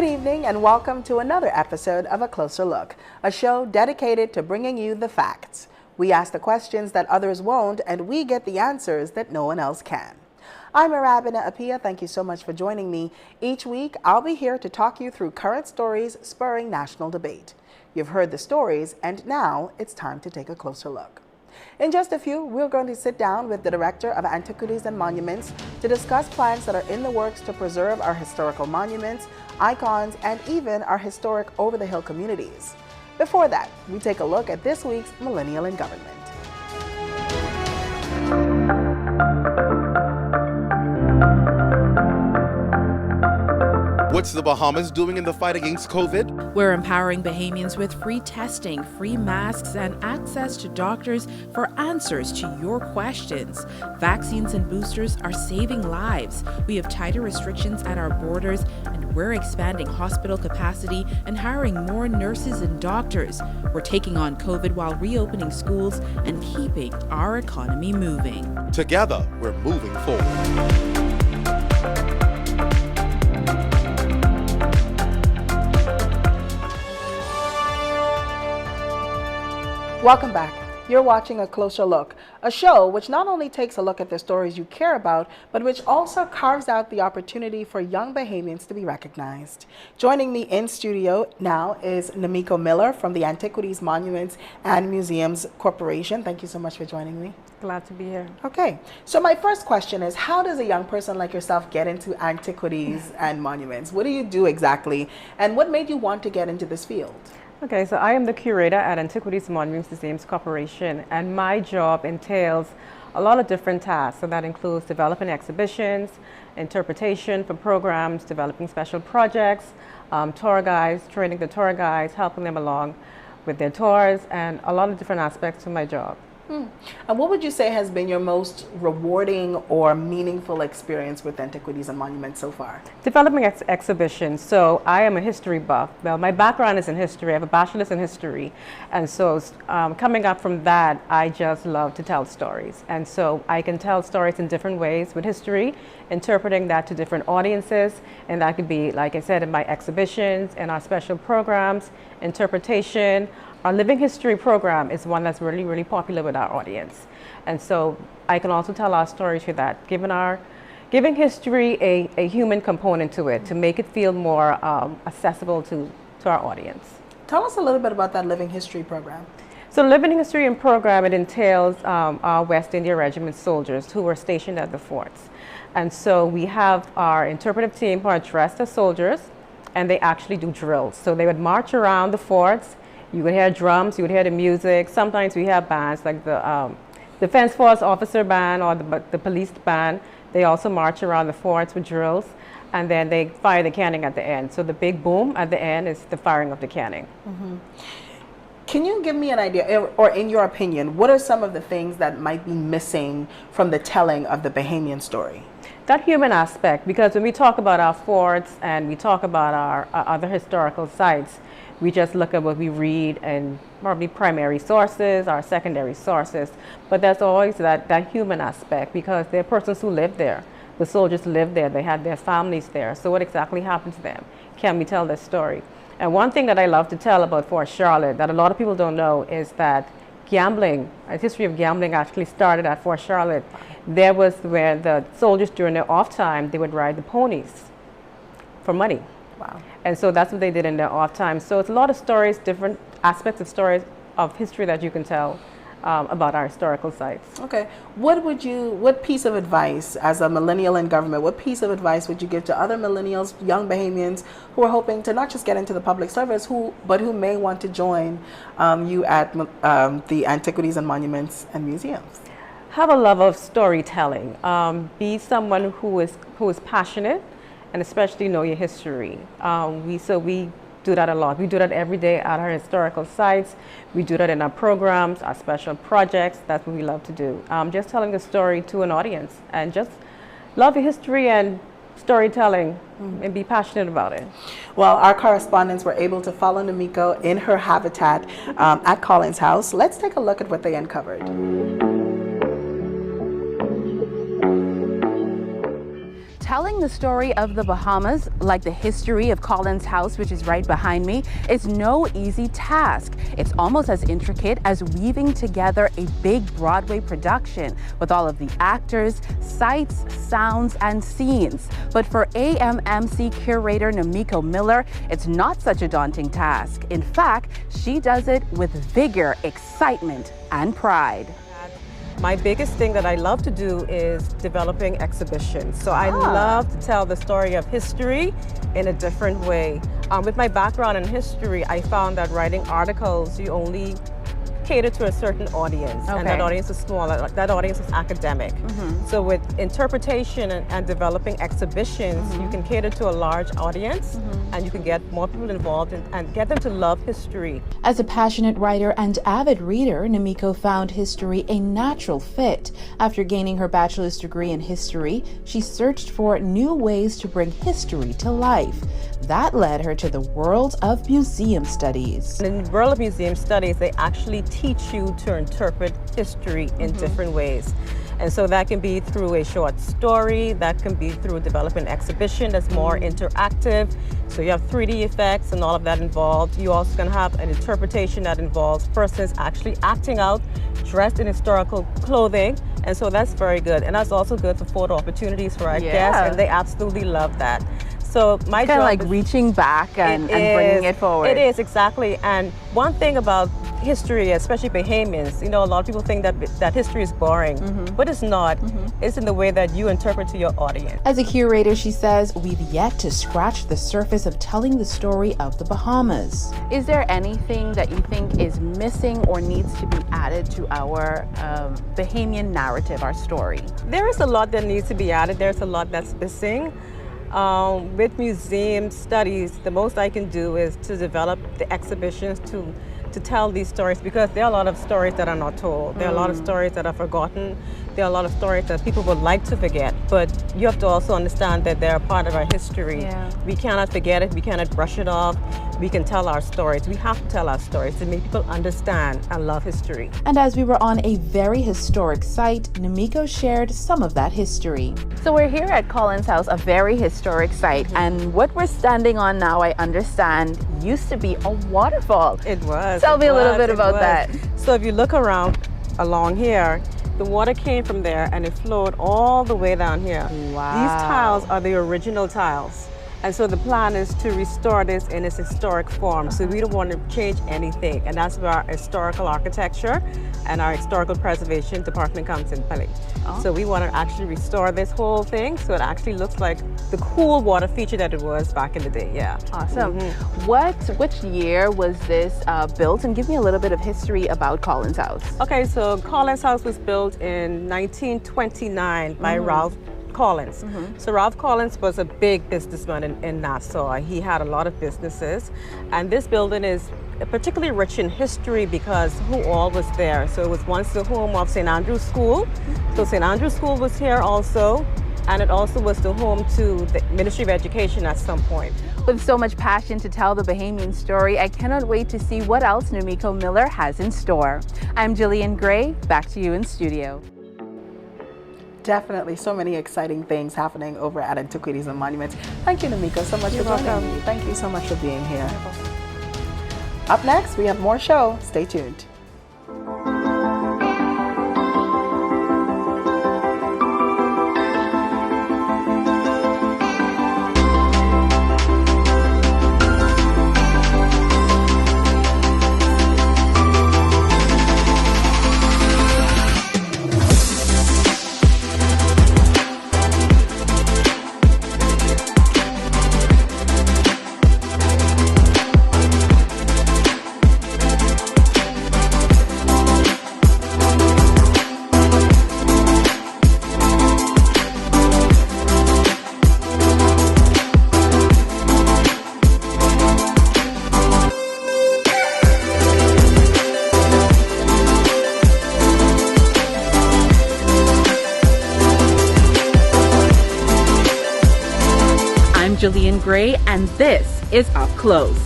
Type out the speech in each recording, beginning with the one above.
Good evening and welcome to another episode of A Closer Look, a show dedicated to bringing you the facts. We ask the questions that others won't, and we get the answers that no one else can. I'm Arabina Apia. Thank you so much for joining me. Each week, I'll be here to talk you through current stories spurring national debate. You've heard the stories, and now it's time to take a closer look. In just a few, we're going to sit down with the Director of Antiquities and Monuments to discuss plans that are in the works to preserve our historical monuments, icons, and even our historic over-the-hill communities. Before that, we take a look at this week's Millennial in Government. What's the Bahamas doing in the fight against COVID? We're empowering Bahamians with free testing, free masks, and access to doctors for answers to your questions. Vaccines and boosters are saving lives. We have tighter restrictions at our borders, and we're expanding hospital capacity and hiring more nurses and doctors. We're taking on COVID while reopening schools and keeping our economy moving. Together, we're moving forward. Welcome back. You're watching A Closer Look, a show which not only takes a look at the stories you care about, but which also carves out the opportunity for young Bahamians to be recognized. Joining me in studio now is Namiko Miller from the Antiquities, Monuments, and Museums Corporation. Thank you so much for joining me. Glad to be here. Okay, so my first question is, how does a young person like yourself get into antiquities and monuments? What do you do exactly, and what made you want to get into this field? Okay, so I am the curator at Antiquities Monuments Museums Corporation, and my job entails a lot of different tasks. So that includes developing exhibitions, interpretation for programs, developing special projects, tour guides, training the tour guides, helping them along with their tours, and a lot of different aspects to my job. And what would you say has been your most rewarding or meaningful experience with Antiquities and Monuments so far? Developing exhibitions. So I am a history buff. Well, my background is in history. I have a bachelor's in history. And so coming up from that, I just love to tell stories. And so I can tell stories in different ways with history, interpreting that to different audiences. And that could be, like I said, in my exhibitions and our special programs, interpretation. Our Living History program is one that's really, really popular with our audience. And so I can also tell our stories through that, giving history a human component to it, to make it feel more accessible to our audience. Tell us a little bit about that Living History program. So Living History and program, it entails our West India Regiment soldiers who were stationed at the forts. And so we have our interpretive team who are dressed as soldiers, and they actually do drills. So they would march around the forts. You would hear drums, you would hear the music. Sometimes we have bands like the Defense Force Officer Band or the Police Band. They also march around the forts with drills, and then they fire the cannon at the end. So the big boom at the end is the firing of the cannon. Can you give me an idea, or in your opinion, what are some of the things that might be missing from the telling of the Bahamian story? That human aspect, because when we talk about our forts and we talk about our other historical sites, we just look at what we read and probably primary sources, our secondary sources. But there's always that human aspect, because there are persons who live there. The soldiers lived there, they had their families there. So what exactly happened to them? Can we tell their story? And one thing that I love to tell about Fort Charlotte that a lot of people don't know is that gambling, a history of gambling actually started at Fort Charlotte. There was where the soldiers during their off time, they would ride the ponies for money. Wow. And so that's what they did in their off time. So it's a lot of stories, different aspects of stories of history that you can tell about our historical sites. Okay. What piece of advice, as a millennial in government, what piece of advice would you give to other millennials, young Bahamians, who are hoping to not just get into the public service, but who may want to join you at the Antiquities and Monuments and Museums? Have a love of storytelling. Be someone who is passionate, and especially know your history. We do that a lot. We do that every day at our historical sites. We do that in our programs, our special projects. That's what we love to do. Just telling the story to an audience, and just love your history and storytelling and be passionate about it. Well, our correspondents were able to follow Namiko in her habitat at Collins House. Let's take a look at what they uncovered. telling the story of the Bahamas, like the history of Collins House, which is right behind me, is no easy task. It's almost as intricate as weaving together a big Broadway production with all of the actors, sights, sounds, and scenes. But for AMMC curator Namiko Miller, it's not such a daunting task. In fact, she does it with vigor, excitement, and pride. My biggest thing that I love to do is developing exhibitions. So I love to tell the story of history in a different way. With my background in history, I found that writing articles, you only cater to a certain audience, and that audience is small, that audience is academic. So with interpretation and developing exhibitions, you can cater to a large audience, and you can get more people involved and get them to love history. As a passionate writer and avid reader, Namiko found history a natural fit. After gaining her bachelor's degree in history, she searched for new ways to bring history to life. That led her to the world of museum studies. In the world of museum studies, they actually teach you to interpret history in different ways. And so that can be through a short story, that can be through developing an exhibition that's more interactive. So you have 3D effects and all of that involved. You also can have an interpretation that involves persons actually acting out, dressed in historical clothing. And so that's very good. And that's also good for photo opportunities for our guests, and they absolutely love that. So my job kind of like reaching back and bringing it forward. It is, exactly. And one thing about history, especially Bahamians, you know, a lot of people think that history is boring, but it's not. It's in the way that you interpret to your audience. As a curator, she says, we've yet to scratch the surface of telling the story of the Bahamas. Is there anything that you think is missing or needs to be added to our Bahamian narrative, our story? There is a lot that needs to be added. There's a lot that's missing. With museum studies, the most I can do is to develop the exhibitions to tell these stories, because there are a lot of stories that are not told. There are a lot of stories that are forgotten. There are a lot of stories that people would like to forget, but you have to also understand that they're a part of our history. We cannot forget it. We cannot brush it off. We can tell our stories. We have to tell our stories to make people understand and love history. And as we were on a very historic site, Namiko shared some of that history. So we're here at Collins House, a very historic site, and what we're standing on now, I understand, used to be a waterfall. It was. Tell me a little bit about that. So if you look around along here, the water came from there and it flowed all the way down here. Wow. These tiles are the original tiles. And so the plan is to restore this in its historic form. So we don't want to change anything. And that's where our historical architecture and our historical preservation department comes in play. So we want to actually restore this whole thing so it actually looks like the cool water feature that it was back in the day. Awesome. Which year was this built? And give me a little bit of history about Collins House. Okay, so Collins House was built in 1929 by Ralph Collins. So Ralph Collins was a big businessman in Nassau. He had a lot of businesses, and this building is particularly rich in history because who all was there. So it was once the home of St. Andrew's School. So St. Andrew's School was here also, and it also was the home to the Ministry of Education at some point. With so much passion to tell the Bahamian story, I cannot wait to see what else Namiko Miller has in store. I'm Jillian Gray, back to you in studio. Definitely so many exciting things happening over at Antiquities and Monuments. Thank you, Namiko, so much for joining me. Thank you so much for being here. Up next, we have more show. Stay tuned. Jillian Gray, and this is Up Close.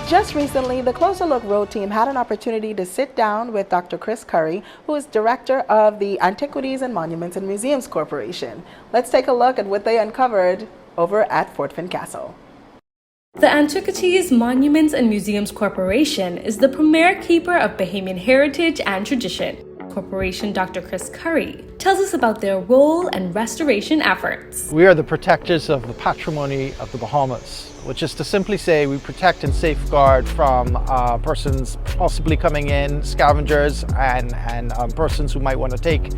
Just recently, the Closer Look Road team had an opportunity to sit down with Dr. Chris Curry, who is director of the Antiquities and Monuments and Museums Corporation. Let's take a look at what they uncovered over at Fort Fincastle. The Antiquities, Monuments and Museums Corporation is the premier keeper of Bahamian heritage and tradition. Corporation Dr. Chris Curry tells us about their role and restoration efforts. We are the protectors of the patrimony of the Bahamas, which is to simply say we protect and safeguard from persons possibly coming in, scavengers and persons who might want to take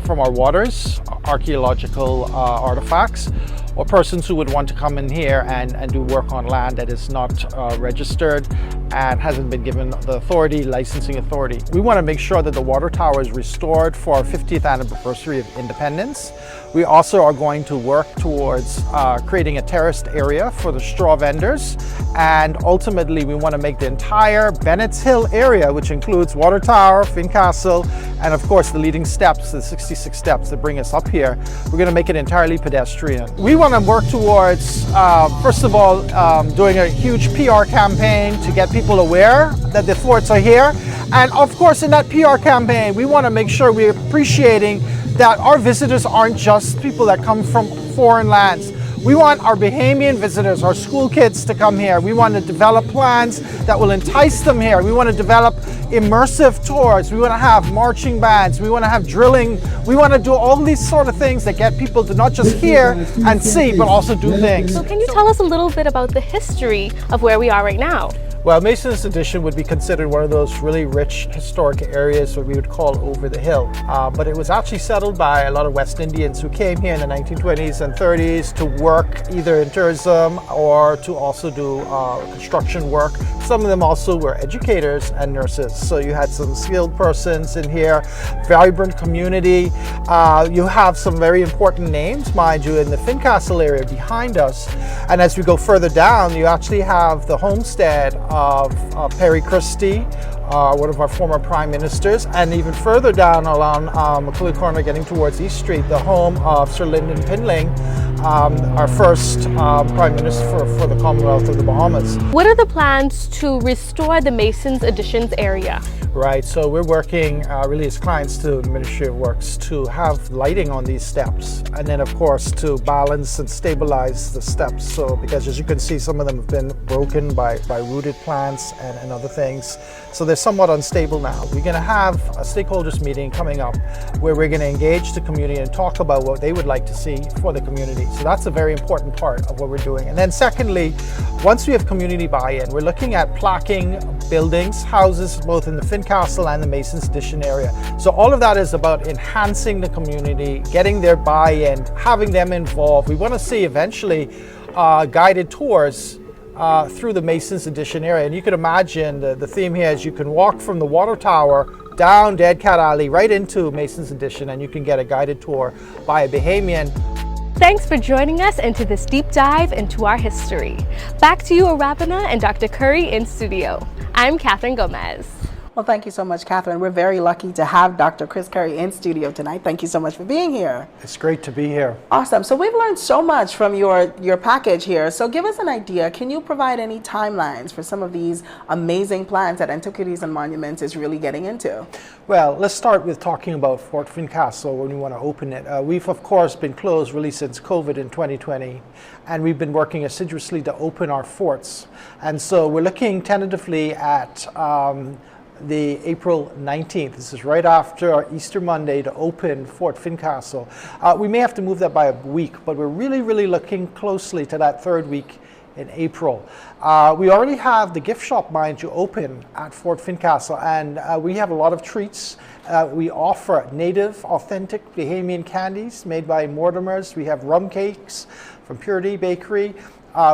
from our waters, archaeological artifacts, or persons who would want to come in here and do work on land that is not registered and hasn't been given the authority, licensing authority. We want to make sure that the water tower is restored for our 50th anniversary of independence. We also are going to work towards creating a terraced area for the straw vendors, and ultimately we want to make the entire Bennett's Hill area, which includes Water Tower, Fincastle, and of course the leading steps, the 66 steps that bring us up here, we're going to make it entirely pedestrian. We want to work towards, first of all, doing a huge PR campaign to get people aware that the forts are here. And of course in that PR campaign, we want to make sure we're appreciating that our visitors aren't just people that come from foreign lands. We want our Bahamian visitors, our school kids to come here. We want to develop plans that will entice them here. We want to develop immersive tours. We want to have marching bands. We want to have drilling. We want to do all these sort of things that get people to not just hear and see, but also do things. So can you tell us a little bit about the history of where we are right now? Well, Mason's Addition would be considered one of those really rich historic areas that we would call over the hill. But it was actually settled by a lot of West Indians who came here in the 1920s and 30s to work either in tourism or to also do construction work. Some of them also were educators and nurses. So you had some skilled persons in here, vibrant community. You have some very important names, mind you, in the Fincastle area behind us. And as we go further down, you actually have the homestead of Perry Christie, one of our former prime ministers, and even further down along McCullough Corner getting towards East Street, the home of Sir Lyndon Pinling, our first prime minister for the Commonwealth of the Bahamas. What are the plans to restore the Mason's Additions area? Right, so we're working really as clients to the Ministry of Works to have lighting on these steps, and then of course to balance and stabilize the steps. So because as you can see, some of them have been broken by rooted plants and other things. So they're somewhat unstable now. We're going to have a stakeholders meeting coming up where we're going to engage the community and talk about what they would like to see for the community. So that's a very important part of what we're doing. And then secondly, once we have community buy-in, we're looking at plaquing buildings, houses, both in the Fincastle and the Mason's Addition area. So all of that is about enhancing the community, getting their buy-in, having them involved. We want to see eventually guided tours through the Mason's Addition area. And you can imagine the theme here is you can walk from the water tower down Dead Cat Alley right into Mason's Addition, and you can get a guided tour by a Bahamian. Thanks for joining us into this deep dive into our history. Back to you, Arabana and Dr. Curry in studio. I'm Catherine Gomez. Well, thank you so much, Catherine. We're very lucky to have Dr. Chris Curry in studio tonight. Thank you so much for being here. It's great to be here. Awesome. So we've learned so much from your package here. So give us an idea. Can you provide any timelines for some of these amazing plans that Antiquities and Monuments is really getting into? Well, let's start with talking about Fort Fincastle when we want to open it. We've, of course, been closed really since COVID in 2020, and we've been working assiduously to open our forts. And so we're looking tentatively at the April 19th. This is right after our Easter Monday to open Fort Fincastle. We may have to move that by a week, but we're really looking closely to that third week in April. We already have the gift shop, mind you, open at Fort Fincastle, and we have a lot of treats. We offer native, authentic Bahamian candies made by Mortimer's. We have rum cakes from Purity Bakery.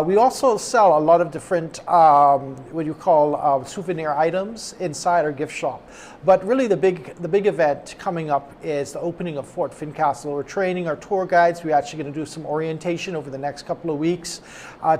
We also sell a lot of different, what you call souvenir items inside our gift shop. But really the big event coming up is the opening of Fort Fincastle. We're training our tour guides. We're actually going to do some orientation over the next couple of weeks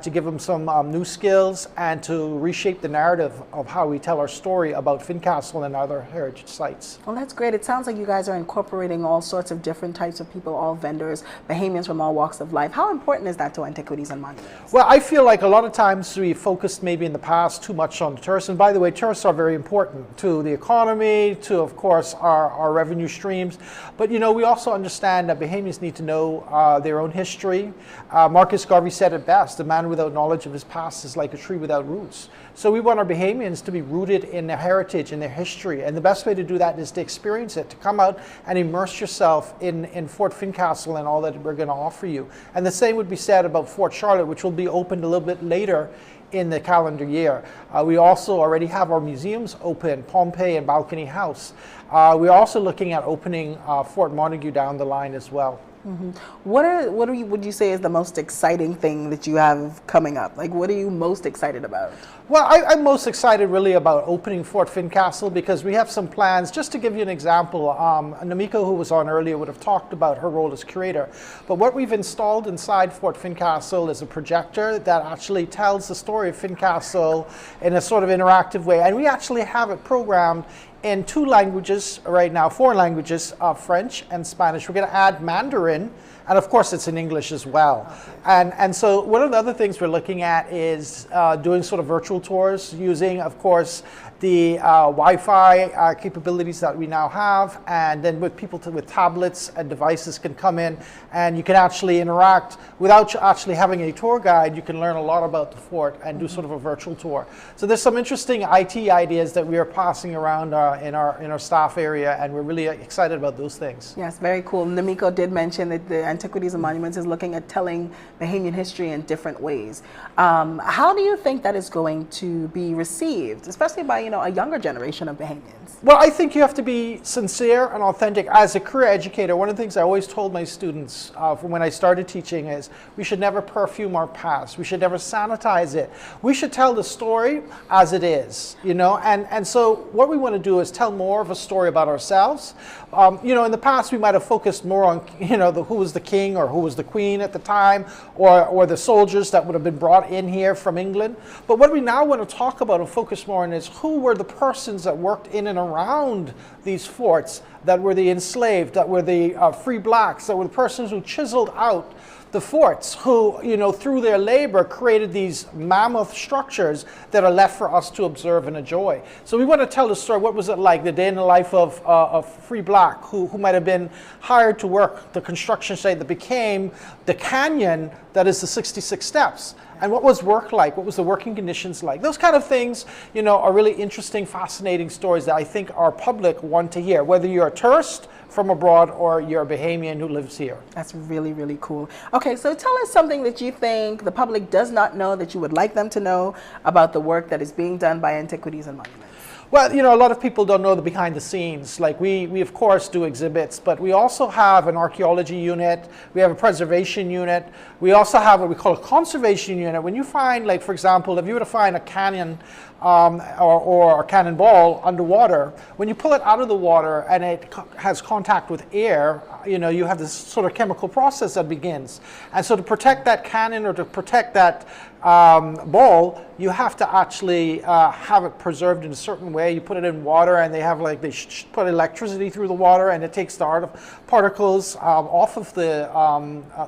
to give them some new skills and to reshape the narrative of how we tell our story about Fincastle and other heritage sites. Well, that's great. It sounds like you guys are incorporating all sorts of different types of people, all vendors, Bahamians from all walks of life. How important is that to Antiquities and Monuments? Well, I feel like a lot of times we focused maybe in the past too much on the tourists. And by the way, tourists are very important to the economy, to, of course, our revenue streams. But, you know, we also understand that Bahamians need to know their own history. Marcus Garvey said it best: a man without knowledge of his past is like a tree without roots. So we want our Bahamians to be rooted in their heritage, in their history. And the best way to do that is to experience it, to come out and immerse yourself in Fort Fincastle and all that we're going to offer you. And the same would be said about Fort Charlotte, which will be opened a little bit later in the calendar year. We also already have our museums open, Pompey and Balcony House. We're also looking at opening Fort Montague down the line as well. Mm-hmm. Would you say is the most exciting thing that you have coming up? Like, what are you most excited about? Well, I'm most excited really about opening Fort Fincastle because we have some plans. Just to give you an example, Namiko, who was on earlier, would have talked about her role as curator. But what we've installed inside Fort Fincastle is a projector that actually tells the story of Fincastle in a sort of interactive way. And we actually have it programmed in 2 languages right now, 4 languages, French and Spanish. We're going to add Mandarin, and of course it's in English as well. And so one of the other things we're looking at is doing sort of virtual tours using, of course, the Wi-Fi capabilities that we now have, and then with people with tablets and devices can come in and you can actually interact without actually having a tour guide. You can learn a lot about the fort and do sort of a virtual tour. So there's some interesting IT ideas that we are passing around in our staff area, and we're really excited about those things. Yes, very cool. Namiko did mention that the Antiquities and Monuments is looking at telling Bahamian history in different ways. How do you think that is going to be received, especially by a younger generation of Bahamians? Well, I think you have to be sincere and authentic. As a career educator, one of the things I always told my students from when I started teaching is we should never perfume our past. We should never sanitize it. We should tell the story as it is, and so what we want to do is tell more of a story about ourselves. In the past we might have focused more on, who was the king or who was the queen at the time, or the soldiers that would have been brought in here from England. But what we now want to talk about and focus more on is who were the persons that worked in and around these forts, that were the enslaved, that were the free blacks, that were the persons who chiseled out the forts, who, through their labor created these mammoth structures that are left for us to observe and enjoy. So we want to tell the story. What was it like, the day in the life of a free black who might have been hired to work the construction site that became the canyon that is the 66 steps? And what was work like? What was the working conditions like? Those kind of things, are really interesting, fascinating stories that I think our public want to hear, whether you're a tourist from abroad or you're a Bahamian who lives here. That's really, really cool. Okay, so tell us something that you think the public does not know that you would like them to know about the work that is being done by Antiquities and Monuments. Well, a lot of people don't know the behind the scenes. Like we of course do exhibits, but we also have an archaeology unit, we have a preservation unit, we also have what we call a conservation unit. When you find, like for example, if you were to find a canyon or a cannonball underwater, when you pull it out of the water and it has contact with air, you have this sort of chemical process that begins. And so to protect that cannon or to protect that ball, you have to actually have it preserved in a certain way. You put it in water, and they have they put electricity through the water, and it takes the particles off of the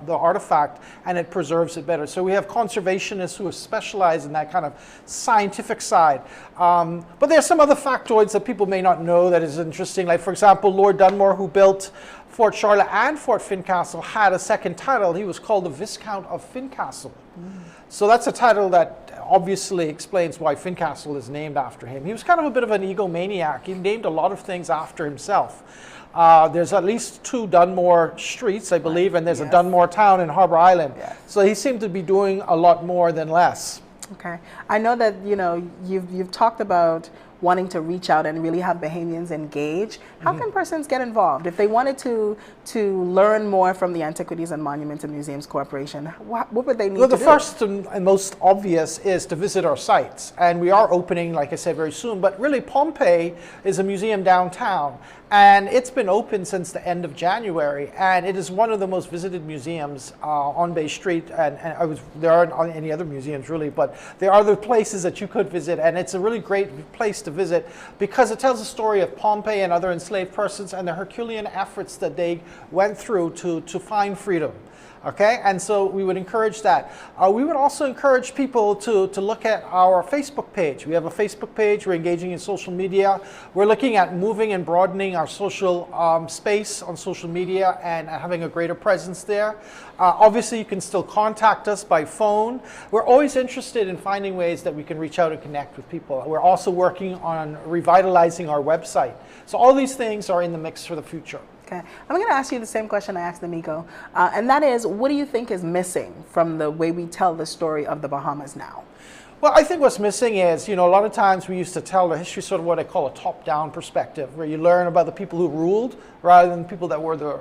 artifact, and it preserves it better. So we have conservationists who are specialized in that kind of scientific side. But there's some other factoids that people may not know that is interesting. Like for example, Lord Dunmore, who built Fort Charlotte and Fort Fincastle, had a second title. He was called the Viscount of Fincastle. So that's a title that obviously explains why Fincastle is named after him. He was kind of a bit of an egomaniac. He named a lot of things after himself. There's at least 2 Dunmore streets, I believe, and there's a Dunmore town in Harbor Island. Yes. So he seemed to be doing a lot more than less. Okay. I know that, you've talked about wanting to reach out and really have Bahamians engage. How can persons get involved? If they wanted to learn more from the Antiquities and Monuments and Museums Corporation, what would they need to do? Well, the first and most obvious is to visit our sites. And we are opening, like I said, very soon. But really, Pompey is a museum downtown. And it's been open since the end of January, and it is one of the most visited museums on Bay Street. And there aren't any other museums really, but there are other places that you could visit, and it's a really great place to visit because it tells the story of Pompey and other enslaved persons and the Herculean efforts that they went through to find freedom. Okay, and so we would encourage that. We would also encourage people to look at our Facebook page. We have a Facebook page. We're engaging in social media. We're looking at moving and broadening our social space on social media and having a greater presence there. Obviously, you can still contact us by phone. We're always interested in finding ways that we can reach out and connect with people. We're also working on revitalizing our website. So all these things are in the mix for the future. Okay. I'm going to ask you the same question I asked Amico, and that is, what do you think is missing from the way we tell the story of the Bahamas now? Well, I think what's missing is, a lot of times we used to tell the history sort of what I call a top-down perspective, where you learn about the people who ruled rather than people that were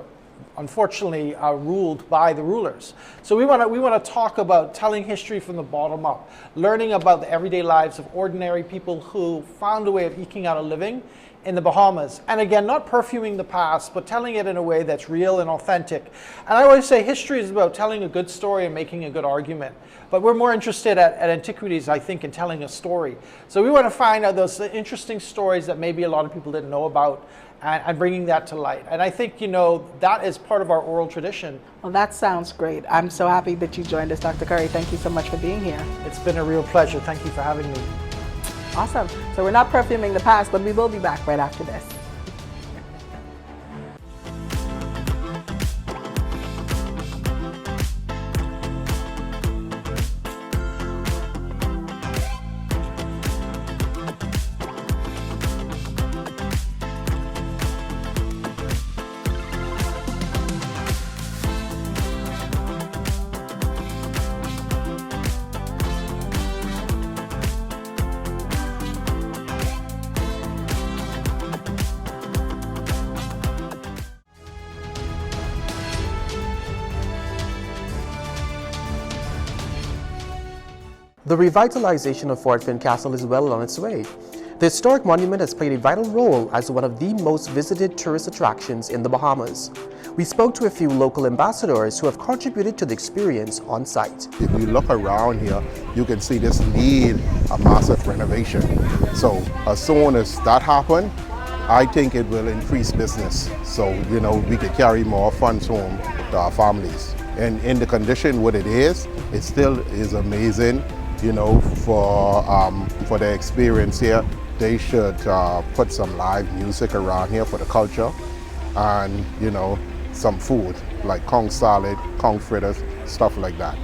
unfortunately ruled by the rulers. So we want to talk about telling history from the bottom up, learning about the everyday lives of ordinary people who found a way of eking out a living in the Bahamas. And again, not perfuming the past, but telling it in a way that's real and authentic. And I always say history is about telling a good story and making a good argument. But we're more interested at antiquities, I think, in telling a story. So we want to find out those interesting stories that maybe a lot of people didn't know about and bringing that to light. And I think, that is part of our oral tradition. Well, that sounds great. I'm so happy that you joined us, Dr. Curry. Thank you so much for being here. It's been a real pleasure. Thank you for having me. Awesome. So we're not perfuming the past, but we will be back right after this. The revitalization of Fort Finn Castle is well on its way. The historic monument has played a vital role as one of the most visited tourist attractions in the Bahamas. We spoke to a few local ambassadors who have contributed to the experience on site. If you look around here, you can see this need a massive renovation. So as soon as that happens, I think it will increase business. So, we can carry more funds home to our families. And in the condition what it still is amazing. For the experience here, they should put some live music around here for the culture and, some food like conch salad, conch fritters, stuff like that,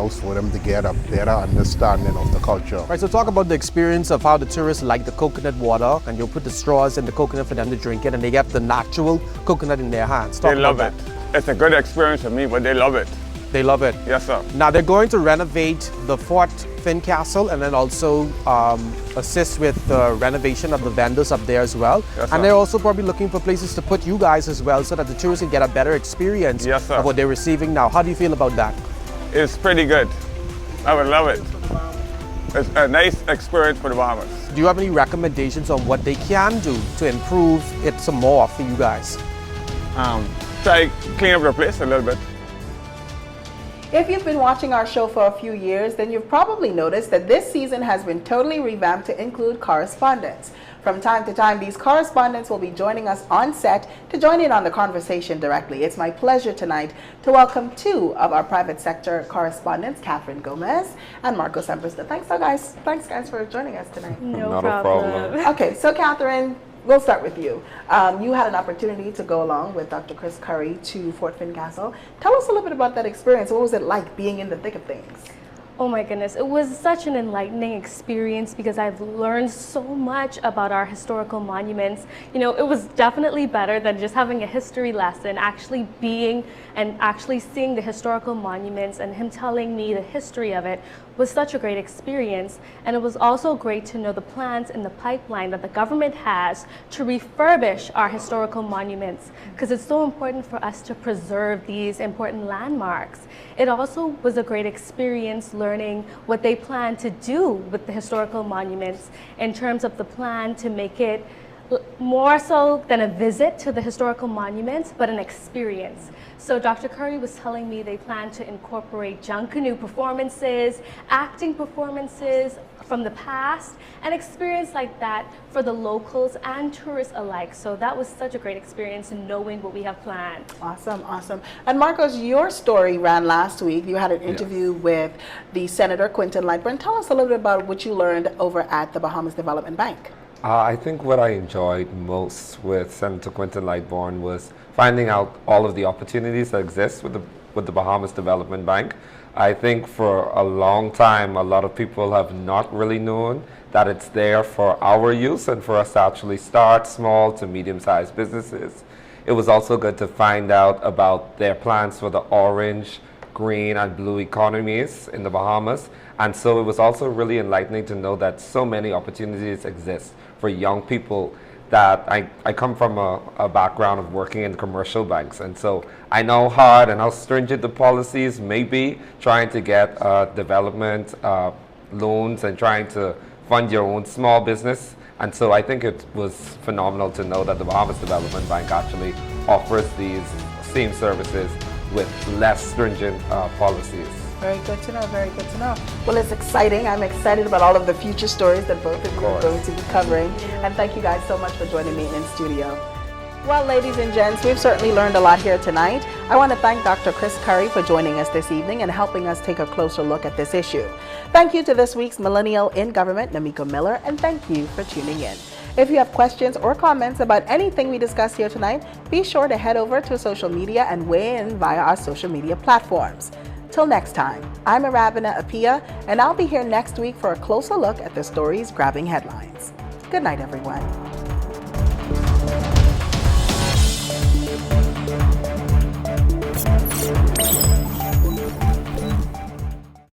for them to get a better understanding of the culture. Right, so talk about the experience of how the tourists like the coconut water, and you'll put the straws in the coconut for them to drink it, and they get the natural coconut in their hands. They love it. It's a good experience for me, but they love it. They love it. Yes, sir. Now they're going to renovate the Fort Finn Castle and then also assist with the renovation of the vendors up there as well. Yes, and they're also probably looking for places to put you guys as well so that the tourists can get a better experience of what they're receiving now. How do you feel about that? It's pretty good. I would love it. It's a nice experience for the Bahamas. Do you have any recommendations on what they can do to improve it some more for you guys? Try clean up the place a little bit. If you've been watching our show for a few years, then you've probably noticed that this season has been totally revamped to include correspondents. From time to time, these correspondents will be joining us on set to join in on the conversation directly. It's my pleasure tonight to welcome two of our private sector correspondents, Catherine Gomez and Marco Semprista. Thanks, guys, for joining us tonight. No problem. Okay, so Catherine, we'll start with you. You had an opportunity to go along with Dr. Chris Curry to Fort Finn Castle. Tell us a little bit about that experience. What was it like being in the thick of things? Oh my goodness, it was such an enlightening experience because I've learned so much about our historical monuments. It was definitely better than just having a history lesson, actually being and actually seeing the historical monuments and him telling me the history of it was such a great experience. And it was also great to know the plans in the pipeline that the government has to refurbish our historical monuments, because it's so important for us to preserve these important landmarks. It also was a great experience learning what they plan to do with the historical monuments in terms of the plan to make it more so than a visit to the historical monuments, but an experience. So Dr. Curry was telling me they plan to incorporate Junkanoo performances, acting performances from the past, an experience like that for the locals and tourists alike. So that was such a great experience in knowing what we have planned. Awesome, awesome. And Marcos, your story ran last week. You had an interview with the Senator Quinton Lightburn. Tell us a little bit about what you learned over at the Bahamas Development Bank. I think what I enjoyed most with Senator Quinton Lightburn was finding out all of the opportunities that exist with the Bahamas Development Bank. I think for a long time, a lot of people have not really known that it's there for our use and for us to actually start small to medium-sized businesses. It was also good to find out about their plans for the orange, green, and blue economies in the Bahamas. And so it was also really enlightening to know that so many opportunities exist for young people. That I come from a background of working in commercial banks, and so I know how hard and how stringent the policies may be trying to get development loans and trying to fund your own small business. And so I think it was phenomenal to know that the Bahamas Development Bank actually offers these same services with less stringent policies. Very good to know, very good to know. Well, it's exciting. I'm excited about all of the future stories that both of you are going to be covering. And thank you guys so much for joining me in studio. Well, ladies and gents, we've certainly learned a lot here tonight. I want to thank Dr. Chris Curry for joining us this evening and helping us take a closer look at this issue. Thank you to this week's Millennial in Government, Namiko Miller, and thank you for tuning in. If you have questions or comments about anything we discussed here tonight, be sure to head over to social media and weigh in via our social media platforms. Till next time, I'm Arabina Apia, and I'll be here next week for a closer look at the stories grabbing headlines. Good night, everyone.